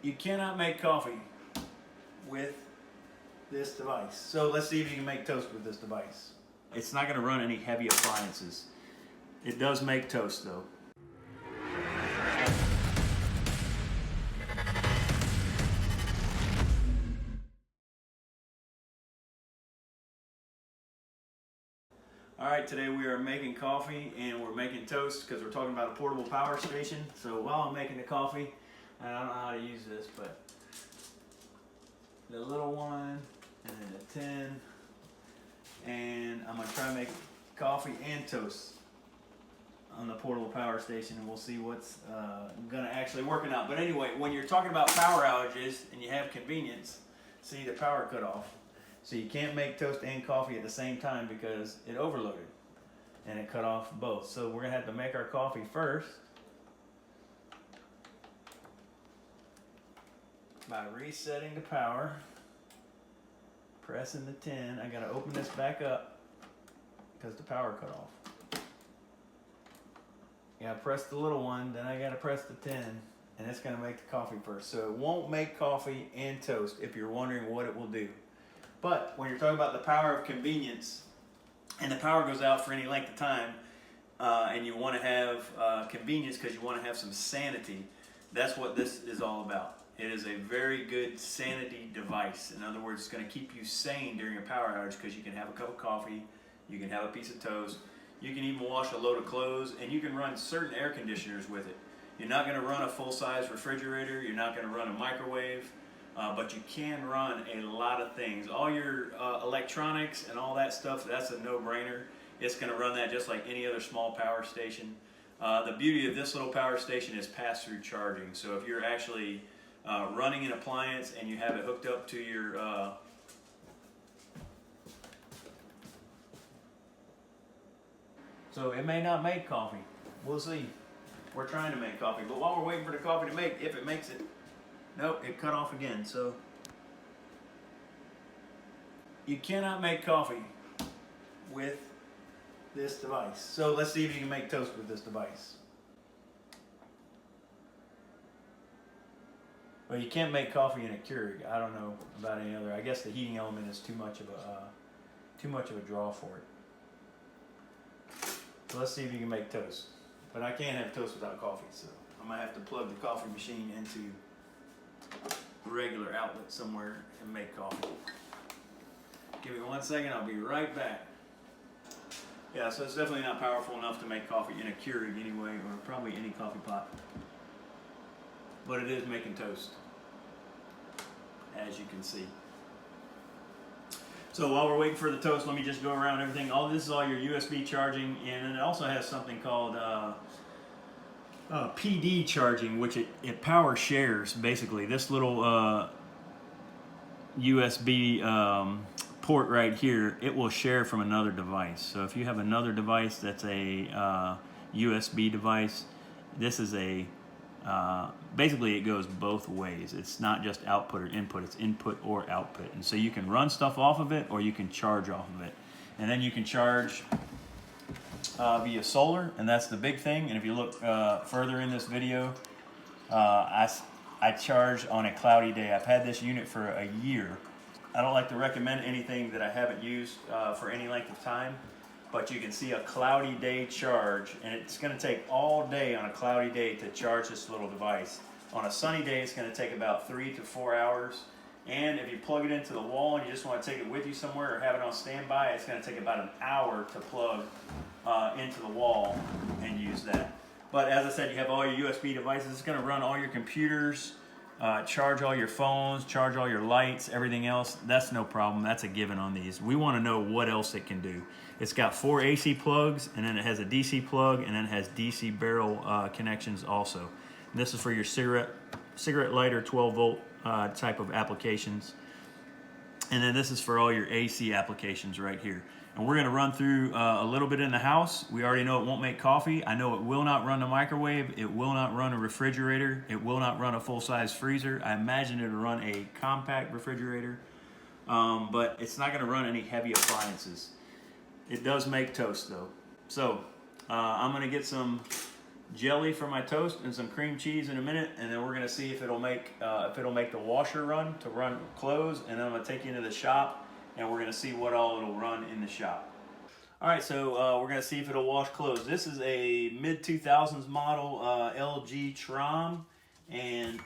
You cannot make coffee with this device. So let's see if you can make toast with this device. It's not going to run any heavy appliances. It does make toast though. All right, today we are making coffee and we're making toast because we're talking about a portable power station. So while I'm making the coffee, I don't know how to use this, but the little one and then the tin, and I'm gonna try to make coffee and toast on the portable power station, and we'll see what's gonna actually working out. But anyway, when you're talking about power outages and you have convenience, see the power cut off. So you can't make toast and coffee at the same time because it overloaded and it cut off both. So we're gonna have to make our coffee first by resetting the power, pressing the tin. I gotta open this back up because the power cut off. Yeah, press the little one, then I gotta press the tin, and it's gonna make the coffee first. So it won't make coffee and toast if you're wondering what it will do. But when you're talking about the power of convenience, and the power goes out for any length of time, and you want to have convenience because you want to have some sanity, that's what this is all about. It is a very good sanity device. In other words, it's going to keep you sane during a power outage because you can have a cup of coffee, you can have a piece of toast, you can even wash a load of clothes, and you can run certain air conditioners with it. You're not going to run a full-size refrigerator, you're not going to run a microwave, but you can run a lot of things. All your electronics and all that stuff, that's a no-brainer. It's going to run that just like any other small power station. The beauty of this little power station is pass-through charging. So if you're actually running an appliance and you have it hooked up to your so it may not make coffee. We'll see. We're trying to make coffee, but while we're waiting for the coffee to make, if it makes it, nope, it cut off again. So you cannot make coffee with this device. So let's see if you can make toast with this device. Well, you can't make coffee in a Keurig. I don't know about any other. I guess the heating element is too much of a draw for it. So let's see if you can make toast. But I can't have toast without coffee, so I'm gonna have to plug the coffee machine into a regular outlet somewhere and make coffee. Give me 1 second, I'll be right back. Yeah, so it's definitely not powerful enough to make coffee in a Keurig anyway, or probably any coffee pot. But it is making toast, as you can see. So while we're waiting for the toast, let me just go around everything. All this is all your USB charging, and then it also has something called PD charging, which it power shares, basically. This little USB port right here, it will share from another device. So if you have another device that's a USB device, this is a basically it goes both ways. It's not just output or input, it's input or output. And so you can run stuff off of it or you can charge off of it. And then you can charge via solar, and that's the big thing. And if you look further in this video, I charge on a cloudy day. I've had this unit for a year. I don't like to recommend anything that I haven't used for any length of time, but you can see a cloudy day charge, and it's going to take all day on a cloudy day to charge this little device. On a sunny day, it's going to take about 3 to 4 hours, and if you plug it into the wall and you just want to take it with you somewhere or have it on standby, it's going to take about an hour to plug into the wall and use that. But as I said, you have all your USB devices. It's going to run all your computers, charge all your phones, charge all your lights, everything else. That's no problem. That's a given on these. We want to know what else it can do. It's got 4 AC plugs, and then it has a DC plug, and then it has DC barrel connections also. And this is for your cigarette lighter 12 volt type of applications. And then this is for all your AC applications right here. And we're going to run through a little bit in the house. We already know it won't make coffee. I know it will not run a microwave. It will not run a refrigerator. It will not run a full-size freezer. I imagine it'll run a compact refrigerator, but it's not going to run any heavy appliances. It does make toast though. So I'm going to get some jelly for my toast and some cream cheese in a minute, and then we're gonna see if it'll make the washer run close, and then I'm gonna take you into the shop, and we're gonna see what all it'll run in the shop. All right, so we're gonna see if it'll wash close. This is a mid 2000s model LG Trom, and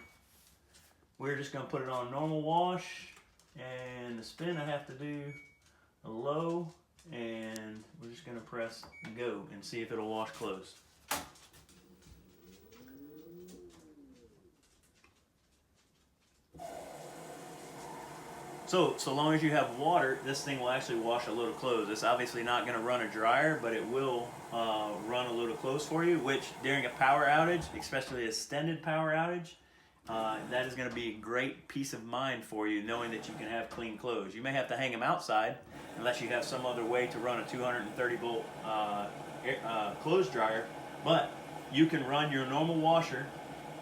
we're just gonna put it on normal wash, and the spin I have to do a low, and we're just gonna press go and see if it'll wash close. So long as you have water, this thing will actually wash a little clothes. It's obviously not going to run a dryer, but it will run a little clothes for you, which during a power outage, especially an extended power outage, that is going to be a great peace of mind for you, knowing that you can have clean clothes. You may have to hang them outside unless you have some other way to run a 230 volt clothes dryer, but you can run your normal washer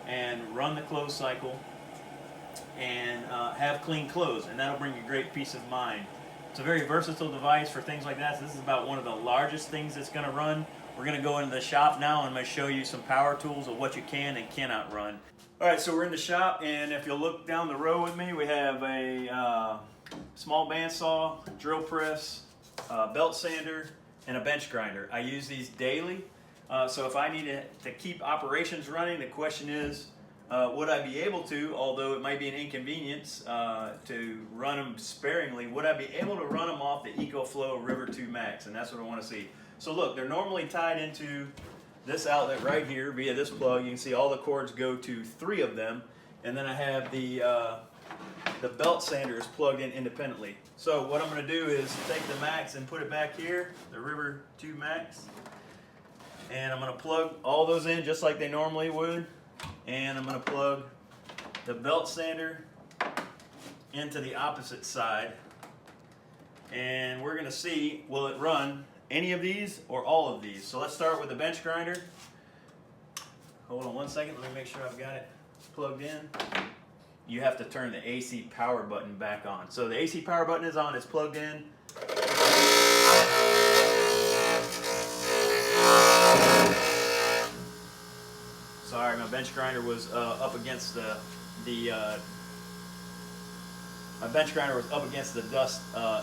and run the clothes cycle and have clean clothes, and that'll bring you great peace of mind. It's a very versatile device for things like that. So this is about one of the largest things that's going to run. We're going to go into the shop now, and I'm going to show you some power tools of what you can and cannot run. All right, so we're in the shop, and if you'll look down the row with me, we have a small bandsaw, drill press, belt sander, and a bench grinder. I use these daily, so if I need to keep operations running, the question is, would I be able to, although it might be an inconvenience to run them sparingly, would I be able to run them off the Ecoflow River 2 Max? And that's what I want to see. So look, they're normally tied into this outlet right here via this plug. You can see all the cords go to 3 of them, and then I have the belt sander is plugged in independently. So what I'm going to do is take the Max and put it back here, the River 2 Max, and I'm going to plug all those in just like they normally would. And I'm going to plug the belt sander into the opposite side, and we're going to see, will it run any of these or all of these. So let's start with the bench grinder. Hold on one second, let me make sure I've got it plugged in. You have to turn the AC power button back on. So the AC power button is on, it's plugged in. Sorry, my bench grinder was up against the dust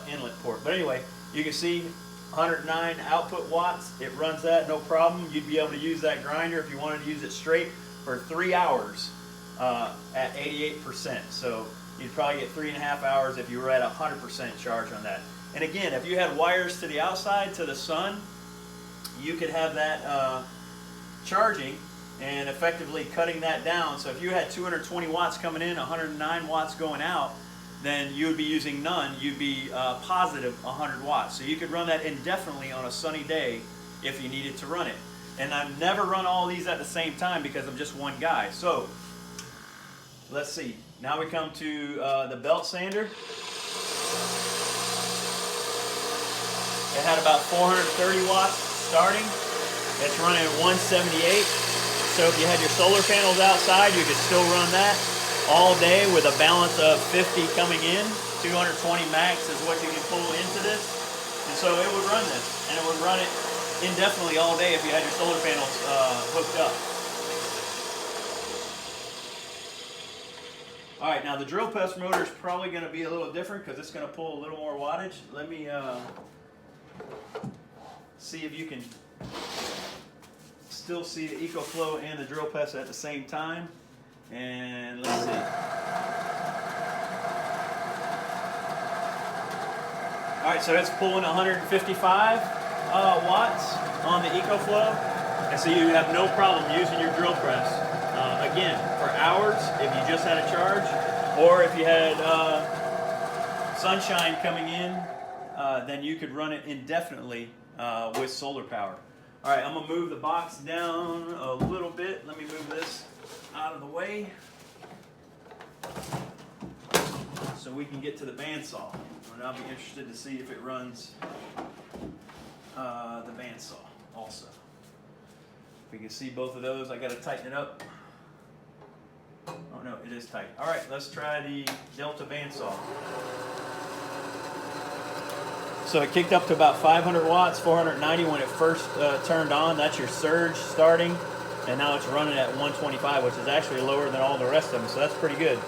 inlet port. But anyway, you can see 109 output watts. It runs that no problem. You'd be able to use that grinder if you wanted to use it straight for 3 hours at 88%. So you'd probably get 3.5 hours if you were at 100% charge on that. And again, if you had wires to the outside, to the sun, you could have that charging and effectively cutting that down. So if you had 220 watts coming in, 109 watts going out, then you would be using none. You'd be positive 100 watts. So you could run that indefinitely on a sunny day if you needed to run it. And I've never run all these at the same time because I'm just one guy. So let's see. Now we come to the belt sander. It had about 430 watts starting. It's running at 178. So if you had your solar panels outside, you could still run that all day with a balance of 50 coming in. 220 max is what you can pull into this. And so it would run this, and it would run it indefinitely all day if you had your solar panels hooked up. All right, now the drill press motor is probably going to be a little different because it's going to pull a little more wattage. Let me see if you can still see the Ecoflow and the drill press at the same time. And let's see. All right, so it's pulling 155 watts on the Ecoflow. And so you have no problem using your drill press, again, for hours if you just had a charge, or if you had sunshine coming in, then you could run it indefinitely with solar power. All right, I'm gonna move the box down a little bit. Let me move this out of the way so we can get to the bandsaw. And I'll be interested to see if it runs the bandsaw also. We can see both of those. I gotta tighten it up. Oh no, it is tight. All right, let's try the Delta bandsaw. So it kicked up to about 500 watts, 490 when it first turned on. That's your surge starting. and now it's running at 125, which is actually lower than all the rest of them, so that's pretty good.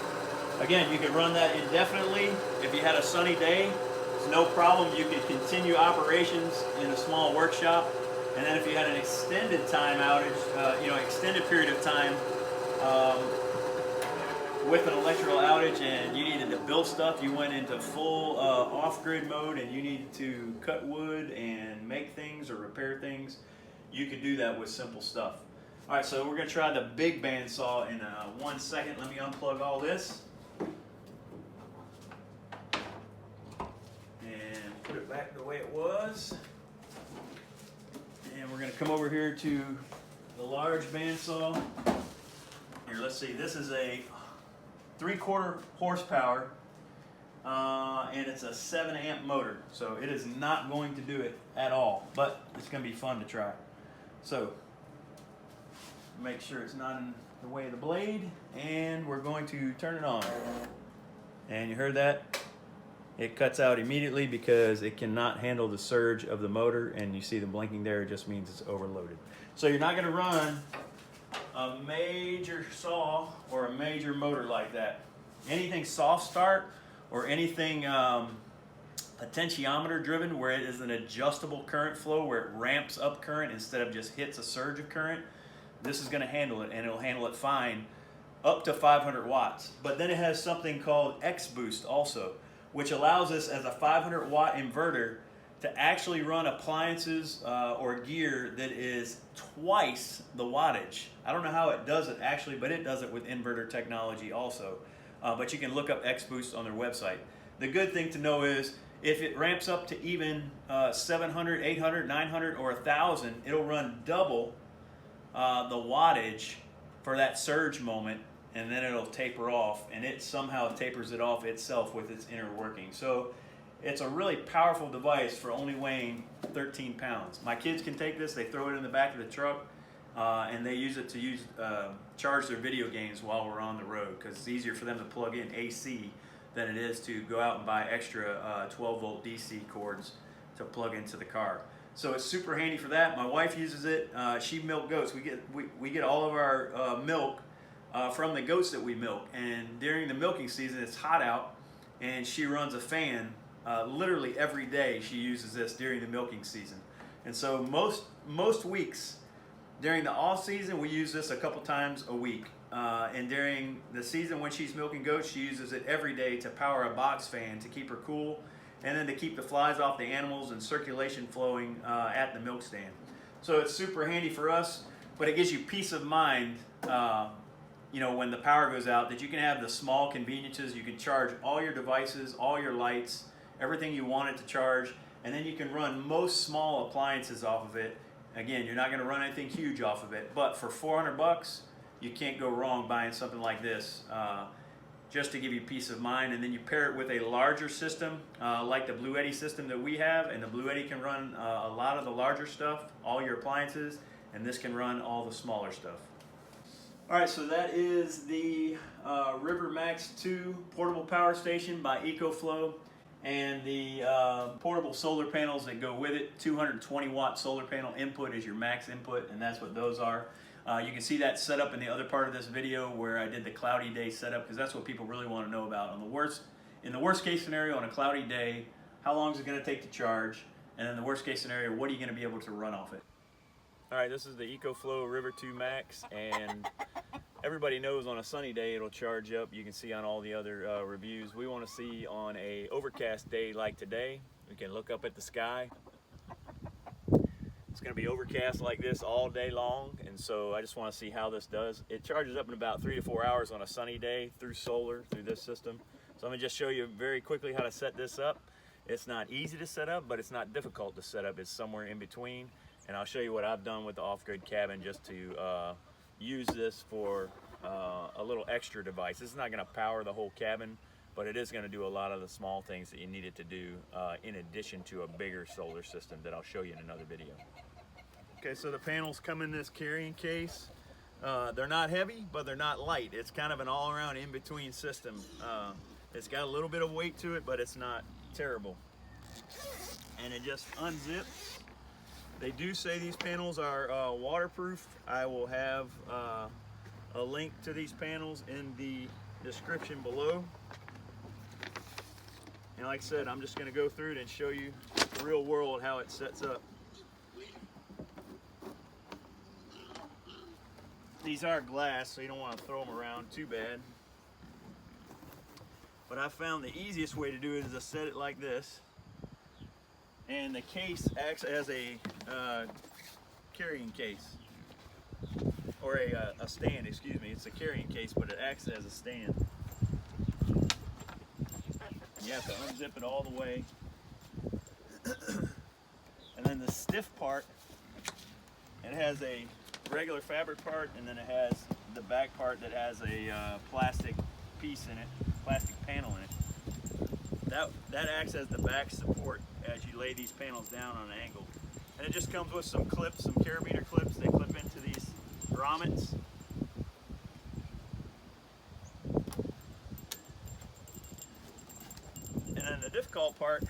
Again, you could run that indefinitely. If you had a sunny day, it's no problem. You could continue operations in a small workshop. And then if you had an extended time outage, extended period of time with an electrical outage and you needed to build stuff, you went into full off-grid mode and you needed to cut wood and make things or repair things, you could do that with simple stuff. All right, so we're gonna try the big bandsaw in 1 second. Let me unplug all this. And put it back the way it was. And we're going to come over here to the large bandsaw. Here, let's see. This is a 3/4 horsepower, and it's a 7-amp motor. So it is not going to do it at all, but it's going to be fun to try. So make sure it's not in the way of the blade, and we're going to turn it on. And you heard that? It cuts out immediately because it cannot handle the surge of the motor, and you see the blinking there, it just means it's overloaded. So you're not going to run a major saw or a major motor like that. Anything soft start or anything potentiometer driven where it is an adjustable current flow where it ramps up current instead of just hits a surge of current, this is going to handle it, and it'll handle it fine up to 500 watts. But then it has something called X Boost also, which allows us as a 500 watt inverter to actually run appliances or gear that is twice the wattage. I don't know how it does it actually, but it does it with inverter technology also. But you can look up X Boost on their website. The good thing to know is if it ramps up to even 700, 800, 900, or 1,000, it'll run double the wattage for that surge moment, and then it'll taper off, and it somehow tapers it off itself with its inner working. So it's a really powerful device for only weighing 13 pounds. My kids can take this, they throw it in the back of the truck, and they use it to charge their video games while we're on the road, because it's easier for them to plug in AC than it is to go out and buy extra 12 volt DC cords to plug into the car. So it's super handy for that. My wife uses it. She milks goats. We get all of our milk from the goats that we milk, and during the milking season it's hot out, and she runs a fan literally every day. She uses this during the milking season, and so most weeks during the off season we use this a couple times a week, and during the season when she's milking goats she uses it every day to power a box fan to keep her cool, and then to keep the flies off the animals and circulation flowing at the milk stand. So it's super handy for us, but it gives you peace of mind when the power goes out, that you can have the small conveniences. You can charge all your devices, all your lights, everything you want it to charge, and then you can run most small appliances off of it. Again, you're not going to run anything huge off of it, but for 400 bucks, you can't go wrong buying something like this, just to give you peace of mind. And then you pair it with a larger system, like the Blue Eddy system that we have, and the Blue Eddy can run a lot of the larger stuff, all your appliances, and this can run all the smaller stuff. All right, so that is the River Max 2 portable power station by Ecoflow, and the portable solar panels that go with it. 220 watt solar panel input is your max input, and that's what those are. You can see that set up in the other part of this video where I did the cloudy day setup, because that's what people really want to know about. In the worst case scenario on a cloudy day, how long is it going to take to charge? And in the worst case scenario, what are you going to be able to run off it? All right, this is the Ecoflow River 2 Max, and everybody knows on a sunny day it'll charge up. You can see on all the other reviews. We want to see on a overcast day like today, we can look up at the sky. It's going to be overcast like this all day long, and so I just want to see how this does. It charges up in about 3 to 4 hours on a sunny day through solar, through this system. So I'm going to just show you very quickly how to set this up. It's not easy to set up, but it's not difficult to set up. It's somewhere in between, and I'll show you what I've done with the off-grid cabin just to use this for a little extra device. This is not going to power the whole cabin, but it is going to do a lot of the small things that you need it to do in addition to a bigger solar system that I'll show you in another video. Okay, so the panels come in this carrying case. They're not heavy, but they're not light. It's kind of an all-around in-between system. It's got a little bit of weight to it, but it's not terrible. And it just unzips, They do say these panels are waterproof. I will have a link to these panels in the description below. And like I said, I'm just going to go through it and show you the real world how it sets up. These are glass, so you don't want to throw them around too bad. But I found the easiest way to do it is to set it like this. And the case acts as a carrying case. Or a stand, excuse me. It's a carrying case, but it acts as a stand. You have to unzip it all the way. And then the stiff part, it has a regular fabric part, and then it has the back part that has a plastic piece in it, plastic panel in it. That acts as the back support as you lay these panels down on an angle. And it just comes with some clips, some carabiner clips. They clip into these grommets. And then the difficult part,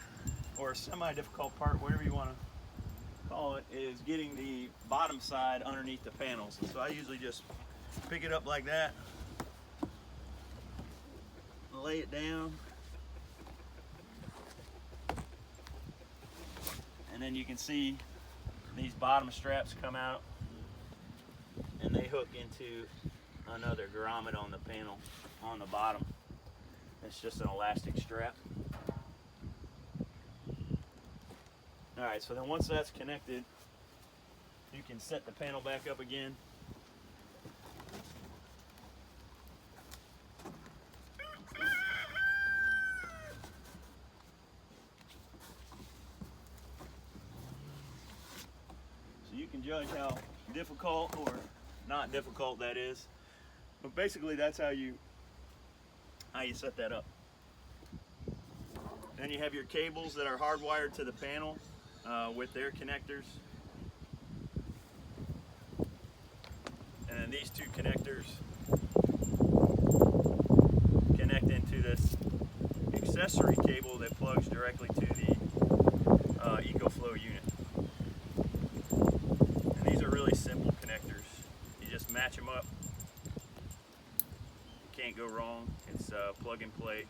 or semi-difficult part, whatever you want to call it, is getting the bottom side underneath the panels. So I usually just pick it up like that, lay it down, and then you can see these bottom straps come out and they hook into another grommet on the panel on the bottom. It's just an elastic strap. Alright, so then once that's connected, you can set the panel back up again. So you can judge how difficult or not difficult that is. But basically that's how you set that up. Then you have your cables that are hardwired to the panel with their connectors. And then these two connectors connect into this accessory cable that plugs directly to the Ecoflow unit. And these are really simple connectors. You just match them up. You can't go wrong. It's plug and play.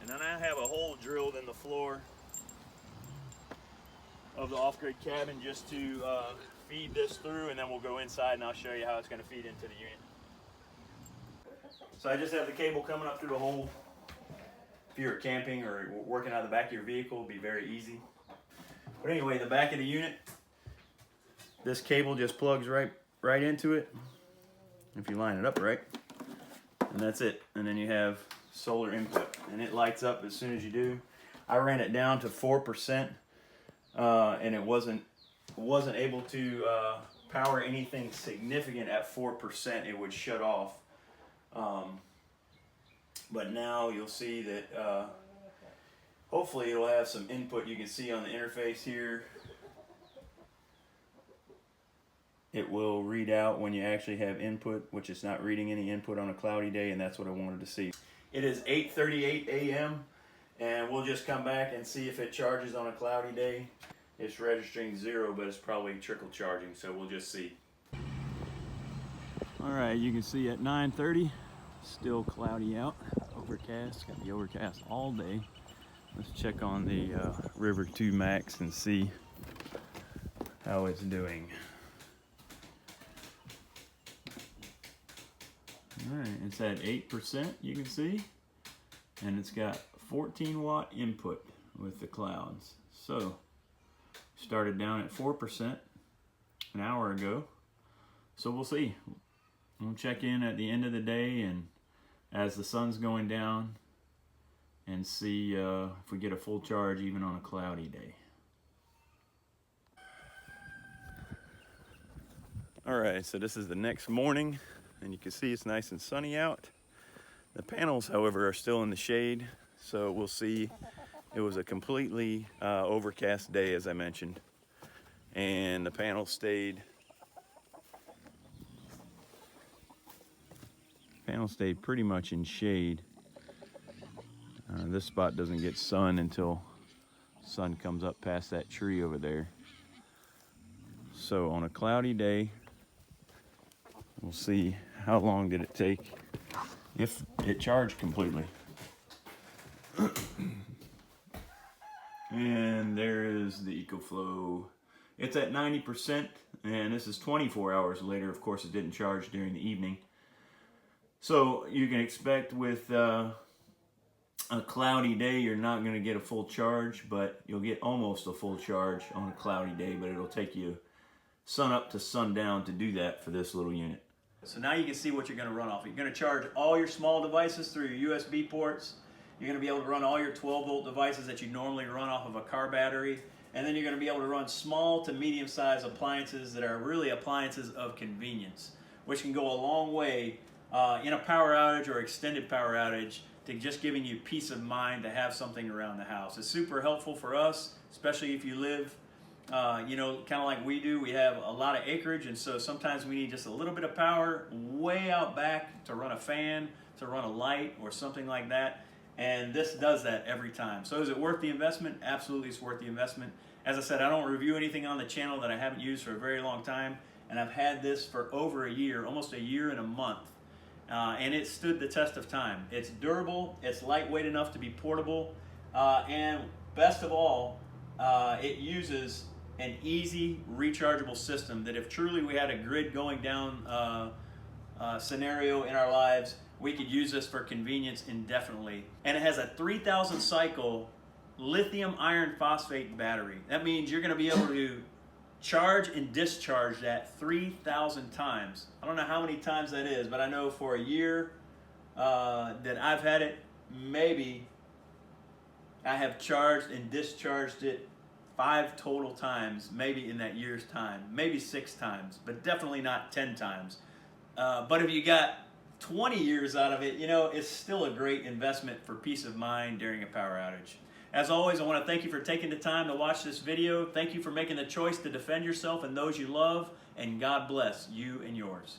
And then I have a hole drilled in the floor of the off-grid cabin just to feed this through, and then we'll go inside and I'll show you how it's going to feed into the unit. So I just have the cable coming up through the hole. If you're camping or working out of the back of your vehicle, it'll be very easy. But anyway, the back of the unit, this cable just plugs right into it, if you line it up right, and that's it. And then you have solar input, and it lights up as soon as you do. I ran it down to 4%, and it wasn't able to power anything significant at 4%. It would shut off. But now you'll see that hopefully it'll have some input. You can see on the interface here, it will read out when you actually have input, which is not reading any input on a cloudy day, and that's what I wanted to see. It is 8:38 a.m. and we'll just come back and see if it charges on a cloudy day. It's registering 0, but it's probably trickle charging, so we'll just see. All right, you can see at 9:30, still cloudy out, overcast, got the overcast all day. Let's check on the River 2 Max and see how it's doing. All right, it's at 8%, you can see, and it's got 14 watt input with the clouds. So, started down at 4% an hour ago. So we'll see. We'll check in at the end of the day and as the sun's going down and see if we get a full charge even on a cloudy day. All right, so this is the next morning, and you can see it's nice and sunny out. The panels, however, are still in the shade, so we'll see. It was a completely overcast day, as I mentioned. and the panel stayed pretty much in shade. This spot doesn't get sun until sun comes up past that tree over there. So on a cloudy day, we'll see how long did it take if it charged completely. And there is the Ecoflow. It's at 90%, and this is 24 hours later. Of course, it didn't charge during the evening. So you can expect with a cloudy day, you're not going to get a full charge, but you'll get almost a full charge on a cloudy day, but it'll take you sun up to sundown to do that for this little unit. So now you can see what you're going to run off. You're going to charge all your small devices through your USB ports. You're going to be able to run all your 12-volt devices that you normally run off of a car battery. And then you're going to be able to run small to medium-sized appliances that are really appliances of convenience, which can go a long way in a power outage or extended power outage to just giving you peace of mind to have something around the house. It's super helpful for us, especially if you live, kind of like we do. We have a lot of acreage, and so sometimes we need just a little bit of power way out back to run a fan, to run a light, or something like that. And this does that every time. So is it worth the investment? Absolutely, it's worth the investment. As I said, I don't review anything on the channel that I haven't used for a very long time, and I've had this for over a year, almost a year and a month. And it stood the test of time. It's durable, it's lightweight enough to be portable, and best of all, it uses an easy rechargeable system that if truly we had a grid going down scenario in our lives, we could use this for convenience indefinitely. And it has a 3,000 cycle lithium iron phosphate battery. That means you're going to be able to charge and discharge that 3,000 times. I don't know how many times that is, but I know for a year that I've had it, maybe I have charged and discharged it 5 total times, maybe in that year's time, maybe 6 times, but definitely not 10 times. But if you got 20 years out of it, it's still a great investment for peace of mind during a power outage. As always, I want to thank you for taking the time to watch this video. Thank you for making the choice to defend yourself and those you love, and God bless you and yours.